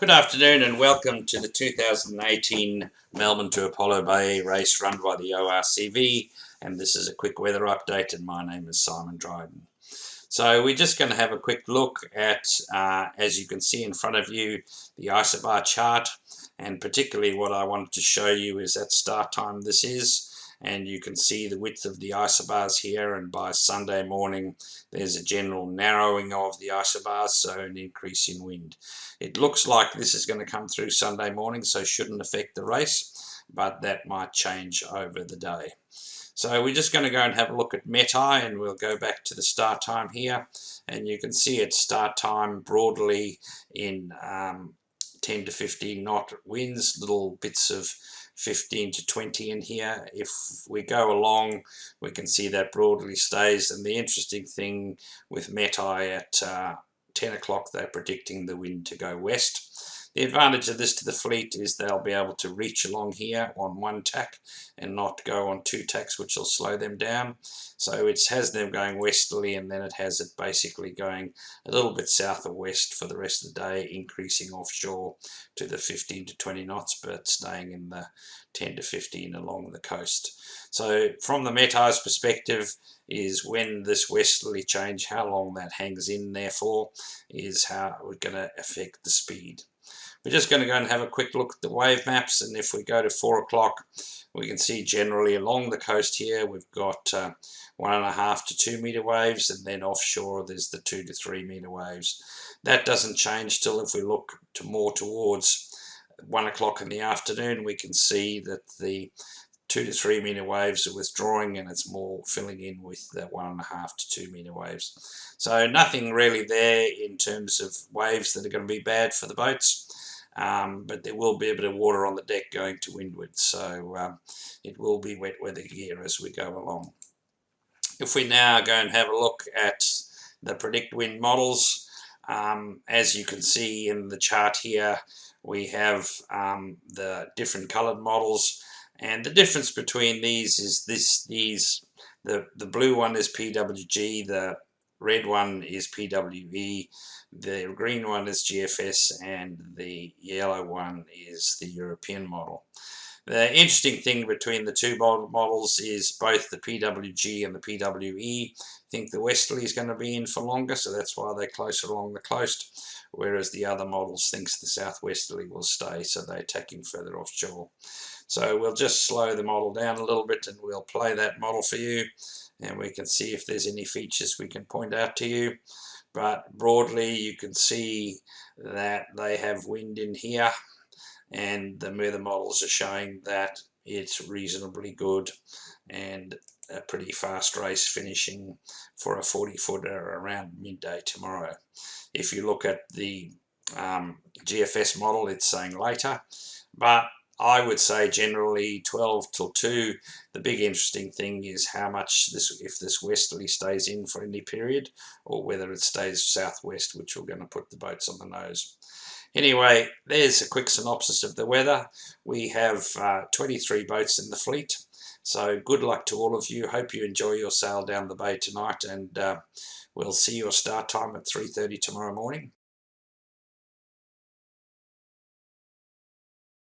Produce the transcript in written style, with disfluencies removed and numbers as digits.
Good afternoon and welcome to the 2018 Melbourne to Apollo Bay race run by the ORCV, and this is a quick weather update, and my name is Simon Dryden. So we're just going to have a quick look at, as you can see in front of you, the isobar chart, and particularly what I wanted to show you is at start time this is, and you can see the width of the isobars here, and by Sunday morning there's a general narrowing of the isobars, so an increase in wind. It looks like this is going to come through Sunday morning, so shouldn't affect the race, but that might change over the day. So we're just going to go and have a look at METI, and we'll go back to the start time here, and you can see at start time broadly in 10 to 15 knot winds, little bits of 15 to 20 in here. If we go along, we can see that broadly stays, and the interesting thing with METI at 10 o'clock, they're predicting the wind to go west. The advantage of this to the fleet is they'll be able to reach along here on one tack and not go on two tacks, which will slow them down. So it has them going westerly, and then it has it basically going a little bit south or west for the rest of the day, increasing offshore to the 15 to 20 knots, but staying in the 10 to 15 along the coast. So from the METI's perspective is when this westerly change, how long that hangs in there for, is how we're going to affect the speed. We're just going to go and have a quick look at the wave maps, and if we go to 4 o'clock, we can see generally along the coast here we've got 1.5 to 2 meter waves, and then offshore there's the 2 to 3 meter waves. That doesn't change till if we look to more towards 1 o'clock in the afternoon, we can see that the 2 to 3 meter waves are withdrawing, and it's more filling in with the 1.5 to 2 meter waves. So nothing really there in terms of waves that are going to be bad for the boats. But there will be a bit of water on the deck going to windward, so it will be wet weather gear as we go along. If we now go and have a look at the predict wind models, as you can see in the chart here, we have the different colored models, and the difference between these is the blue one is PWG, the red one is PWE, the green one is GFS, and the yellow one is the European model. The interesting thing between the two models is both the PWG and the PWE think the westerly is going to be in for longer, so that's why they're closer along the coast, whereas the other models thinks the southwesterly will stay, so they're tacking further offshore. So we'll just slow the model down a little bit, and we'll play that model for you, and we can see if there's any features we can point out to you. But broadly you can see that they have wind in here, and the weather models are showing that it's reasonably good and a pretty fast race, finishing for a 40-footer around midday tomorrow. If you look at the GFS model, it's saying later, but I would say generally 12 till 2. The big interesting thing is how much if this westerly stays in for any period, or whether it stays southwest, which we're going to put the boats on the nose. Anyway, there's a quick synopsis of the weather. We have 23 boats in the fleet, so good luck to all of you. Hope you enjoy your sail down the bay tonight, and we'll see your start time at 3:30 tomorrow morning.